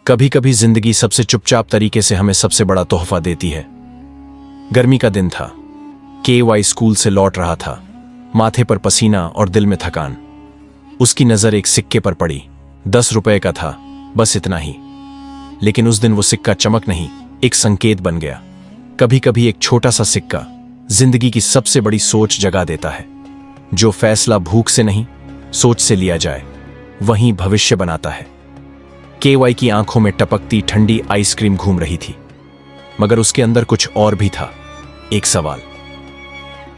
कभी कभी जिंदगी सबसे चुपचाप तरीके से हमें सबसे बड़ा तोहफा देती है। गर्मी का दिन था। KY स्कूल से लौट रहा था, माथे पर पसीना और दिल में थकान। उसकी नजर एक सिक्के पर पड़ी। 10 रुपए का था, बस इतना ही। लेकिन उस दिन वो सिक्का चमक नहीं, एक संकेत बन गया। कभी कभी एक छोटा सा सिक्का जिंदगी की सबसे बड़ी सोच जगा देता है। जो फैसला भूख से नहीं, सोच से लिया जाए, वहीं भविष्य बनाता है। KY की आंखों में टपकती ठंडी आइसक्रीम घूम रही थी, मगर उसके अंदर कुछ और भी था। एक सवाल,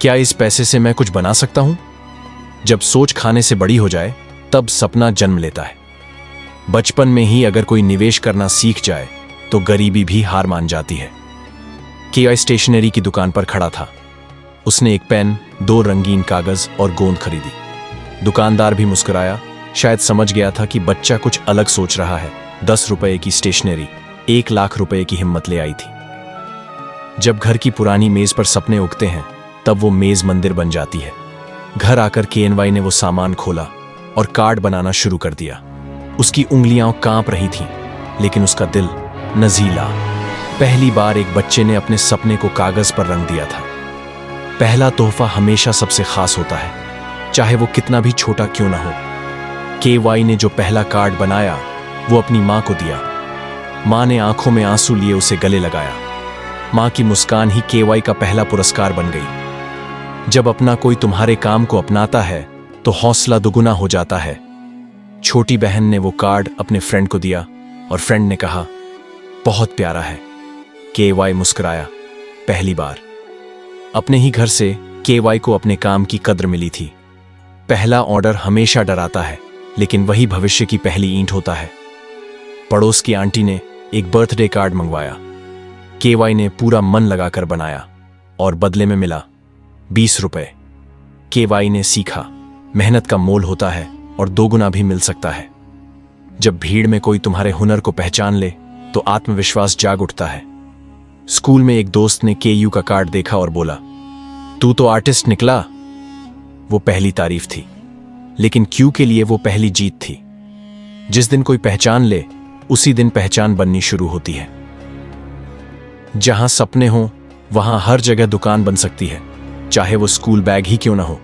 क्या इस पैसे से मैं कुछ बना सकता हूं? जब सोच खाने से बड़ी हो जाए, तब सपना जन्म लेता है। बचपन में ही अगर कोई निवेश करना सीख जाए, तो गरीबी भी हार मान जाती है। KY स्टेशनरी की दुकान पर खड़ा था। उसने एक पेन, 2 रंगीन कागज और गोंद खरीदी। दुकानदार भी मुस्कुराया, शायद समझ गया था कि बच्चा कुछ अलग सोच रहा है। 10 रुपए की स्टेशनरी 1 लाख रुपए की हिम्मत ले आई थी। जब घर की पुरानी मेज पर सपने उगते हैं, तब वो मेज मंदिर बन जाती है। घर आकर KNY ने वो सामान खोला और कार्ड बनाना शुरू कर दिया। उसकी उंगलियां कांप रही थीं, लेकिन उसका दिल नजीला। पहली बार एक बच्चे ने अपने सपने को कागज पर रंग दिया था। पहला तोहफा हमेशा सबसे खास होता है, चाहे वो कितना भी छोटा क्यों ना हो। KY ने जो पहला कार्ड बनाया, वो अपनी मां को दिया। मां ने आंखों में आंसू लिए उसे गले लगाया। मां की मुस्कान ही KY का पहला पुरस्कार बन गई। जब अपना कोई तुम्हारे काम को अपनाता है, तो हौसला दुगुना हो जाता है। छोटी बहन ने वो कार्ड अपने फ्रेंड को दिया और फ्रेंड ने कहा, बहुत प्यारा है। KY मुस्कुराया। पहली बार अपने ही घर से KY को अपने काम की कद्र मिली थी। पहला ऑर्डर हमेशा डराता है, लेकिन वही भविष्य की पहली ईंट होता है। पड़ोस की आंटी ने एक बर्थडे कार्ड मंगवाया। KY ने पूरा मन लगाकर बनाया और बदले में मिला 20 रुपए। KY ने सीखा, मेहनत का मोल होता है और 2 गुना भी मिल सकता है। जब भीड़ में कोई तुम्हारे हुनर को पहचान ले, तो आत्मविश्वास जाग उठता है। स्कूल में एक दोस्त ने KU का कार्ड देखा और बोला, तू तो आर्टिस्ट निकला। वो पहली तारीफ थी, लेकिन Q के लिए वो पहली जीत थी। जिस दिन कोई पहचान ले, उसी दिन पहचान बननी शुरू होती है। जहां सपने हो, वहां हर जगह दुकान बन सकती है, चाहे वो स्कूल बैग ही क्यों ना हो।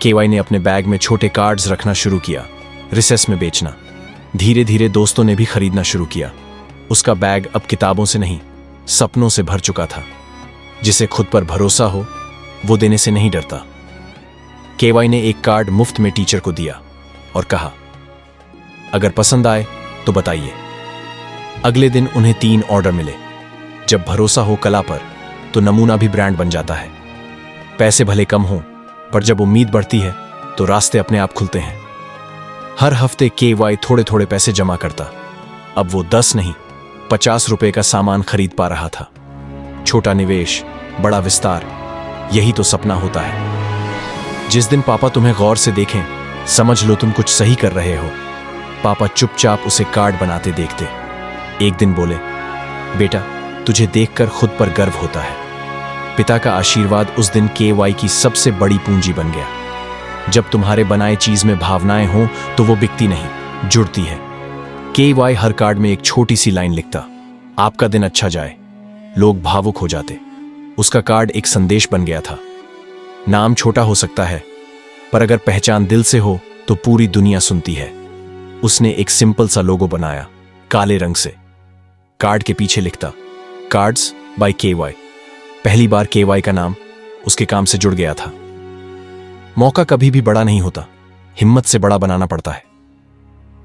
KY ने अपने बैग में छोटे कार्ड्स रखना शुरू किया, रिसेस में बेचना। धीरे धीरे दोस्तों ने भी खरीदना शुरू किया। उसका बैग अब किताबों से नहीं, सपनों से भर चुका था। जिसे खुद पर भरोसा हो, वो देने से नहीं डरता। KY ने एक कार्ड मुफ्त में टीचर को दिया और कहा, अगर पसंद आए तो बताइए। अगले दिन उन्हें 3 ऑर्डर मिले। जब भरोसा हो कला पर, तो नमूना भी ब्रांड बन जाता है। पैसे भले कम हों, पर जब उम्मीद बढ़ती है, तो रास्ते अपने आप खुलते हैं। हर हफ्ते KY थोड़े थोड़े पैसे जमा करता। अब वो 10 नहीं, 50 रुपए का सामान खरीद पा रहा था। छोटा निवेश, बड़ा विस्तार, यही तो सपना होता है। जिस दिन पापा तुम्हें गौर से देखें, समझ लो तुम कुछ सही कर रहे हो। पापा चुपचाप उसे कार्ड बनाते देखते। एक दिन बोले, बेटा, तुझे देखकर खुद पर गर्व होता है। पिता का आशीर्वाद उस दिन KY की सबसे बड़ी पूंजी बन गया। जब तुम्हारे बनाए चीज में भावनाएं हों, तो वो बिकती नहीं, जुड़ती है। KY हर कार्ड में एक छोटी सी लाइन लिखता, आपका दिन अच्छा जाए। लोग भावुक हो जाते। उसका कार्ड एक संदेश बन गया था। नाम छोटा हो सकता है, पर अगर पहचान दिल से हो, तो पूरी दुनिया सुनती है। उसने एक सिंपल सा लोगो बनाया, काले रंग से। कार्ड के पीछे लिखता, कार्ड्स बाय KY। पहली बार KY का नाम उसके काम से जुड़ गया था। मौका कभी भी बड़ा नहीं होता, हिम्मत से बड़ा बनाना पड़ता है।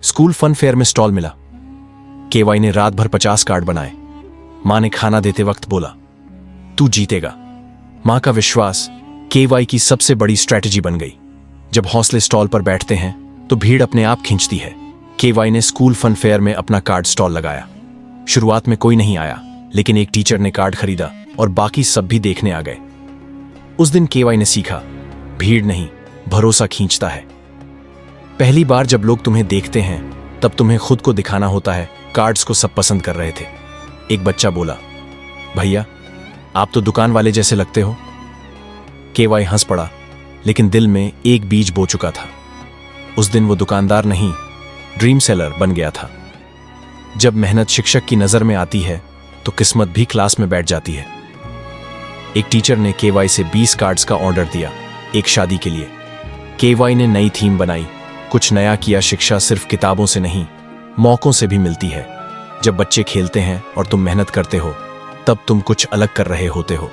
स्कूल फन फेयर में स्टॉल मिला। KY ने रात भर 50 कार्ड बनाए। मां ने खाना देते वक्त बोला, तू जीतेगा। मां का विश्वास KY की सबसे बड़ी स्ट्रैटेजी बन गई। जब हौसले स्टॉल पर बैठते हैं, तो भीड़ अपने आप खींचती है। KY ने स्कूल फन फेयर में अपना कार्ड स्टॉल लगाया। शुरुआत में कोई नहीं आया, लेकिन एक टीचर ने कार्ड खरीदा और बाकी सब भी देखने आ गए। उस दिन KY ने सीखा, भीड़ नहीं, भरोसा खींचता है। पहली बार जब लोग तुम्हें देखते हैं, तब तुम्हें खुद को दिखाना होता है। कार्ड्स को सब पसंद कर रहे थे। एक बच्चा बोला, भैया, आप तो दुकान वाले जैसे लगते हो। KY हंस पड़ा, लेकिन दिल में एक बीज बो चुका था। उस दिन वो दुकानदार नहीं, ड्रीम सेलर बन गया था। जब मेहनत शिक्षक की नजर में आती है तो किस्मत भी क्लास में बैठ जाती है। एक टीचर ने केवाई से 20 कार्ड्स का ऑर्डर दिया एक शादी के लिए। केवाई ने नई थीम बनाई, कुछ नया किया। शिक्षा सिर्फ किताबों से नहीं, मौकों से भी मिलती है। जब बच्चे खेलते हैं और तुम मेहनत करते हो, तब तुम कुछ अलग कर रहे होते हो।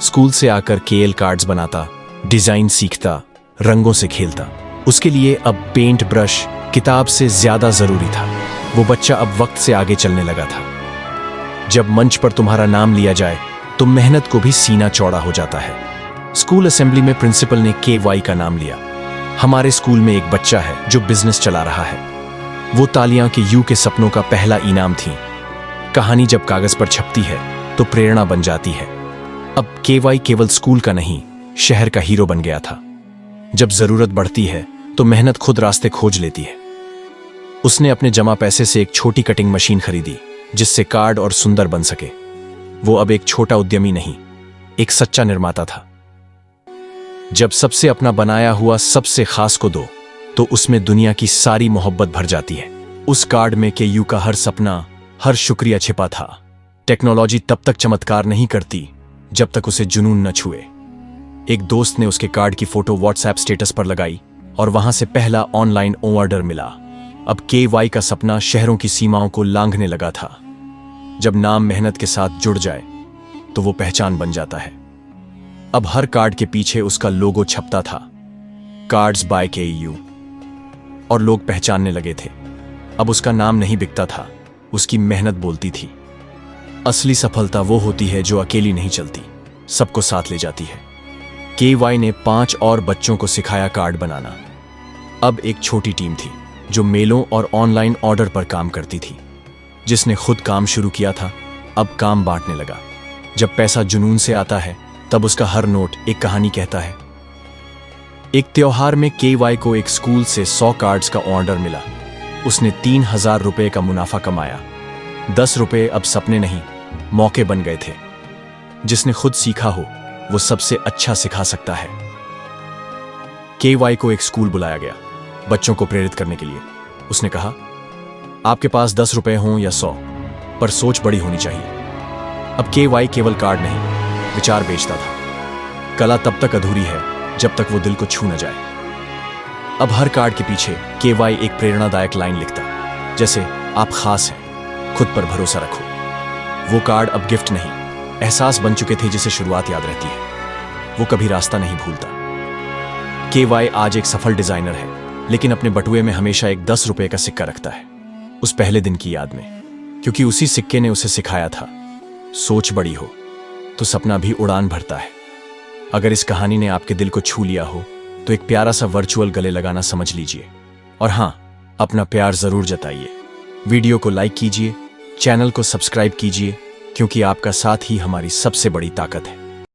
स्कूल से आकर केएल कार्ड्स बनाता, डिजाइन सीखता, रंगों से खेलता। उसके लिए अब पेंट ब्रश किताब से ज्यादा जरूरी था। वो बच्चा अब वक्त से आगे चलने लगा था। जब मंच पर तुम्हारा नाम लिया जाए तो मेहनत को भी सीना चौड़ा हो जाता है। स्कूल असेंबली में प्रिंसिपल ने केवाई का नाम लिया। हमारे स्कूल में एक बच्चा है जो बिजनेस चला रहा है। वो तालियां के यू के सपनों का पहला इनाम थी। कहानी जब कागज पर छपती है तो प्रेरणा बन जाती है। अब केवाई केवल स्कूल का नहीं, शहर का हीरो बन गया था। जब जरूरत बढ़ती है तो मेहनत खुद रास्ते खोज लेती है। उसने अपने जमा पैसे से एक छोटी कटिंग मशीन खरीदी जिससे कार्ड और सुंदर बन सके। वो अब एक छोटा उद्यमी नहीं, एक सच्चा निर्माता था। जब सबसे अपना बनाया हुआ सबसे खास को दो तो उसमें दुनिया की सारी मोहब्बत भर जाती है। उस कार्ड में केयू का हर सपना, हर शुक्रिया छिपा था। टेक्नोलॉजी तब तक चमत्कार नहीं करती जब तक उसे जुनून न छुए। एक दोस्त ने उसके कार्ड की फोटो व्हाट्सएप स्टेटस पर लगाई और वहां से पहला ऑनलाइन ऑर्डर मिला। अब केवाई का सपना शहरों की सीमाओं को लांघने लगा था। जब नाम मेहनत के साथ जुड़ जाए तो वो पहचान बन जाता है। अब हर कार्ड के पीछे उसका लोगो छपता था, कार्ड्स बाय केयू, और लोग पहचानने लगे थे। अब उसका नाम नहीं बिकता था, उसकी मेहनत बोलती थी। असली सफलता वो होती है जो अकेली नहीं चलती, सबको साथ ले जाती है। केवाई ने 5 और बच्चों को सिखाया कार्ड बनाना। अब एक छोटी टीम थी जो मेलों और ऑनलाइन ऑर्डर पर काम करती थी। जिसने खुद काम शुरू किया था अब काम बांटने लगा। जब पैसा जुनून से आता है तब उसका हर नोट एक कहानी कहता है। एक त्योहार में केवाई को एक स्कूल से 100 कार्ड्स का ऑर्डर मिला। उसने 3000 रुपए का मुनाफा कमाया। 10 रुपए अब सपने नहीं, मौके बन गए थे। जिसने खुद सीखा हो वो सबसे अच्छा सिखा सकता है। केवाई को एक स्कूल बुलाया गया बच्चों को प्रेरित करने के लिए। उसने कहा, आपके पास 10 रुपए हों या 100, पर सोच बड़ी होनी चाहिए। अब केवाई केवल कार्ड नहीं, विचार बेचता था। कला तब तक अधूरी है जब तक वो दिल को छू न जाए। अब हर कार्ड के पीछे केवाई एक प्रेरणादायक लाइन लिखता, जैसे आप खास हैं, खुद पर भरोसा रखो। वो कार्ड अब गिफ्ट नहीं, एहसास बन चुके थे जिसे शुरुआत याद रहती है। वो कभी रास्ता नहीं भूलता। केवाई आज एक सफल डिजाइनर है, लेकिन अपने बटुए में हमेशा एक 10 रुपए का सिक्का रखता है, उस पहले दिन की याद में। क्योंकि उसी सिक्के ने उसे सिखाया था, सोच बड़ी हो तो सपना भी उड़ान भरता है। अगर इस कहानी ने आपके दिल को छू लिया हो तो एक प्यारा सा वर्चुअल गले लगाना समझ लीजिए। और हां, अपना प्यार जरूर जताइए। वीडियो को लाइक कीजिए, चैनल को सब्सक्राइब कीजिए, क्योंकि आपका साथ ही हमारी सबसे बड़ी ताकत है।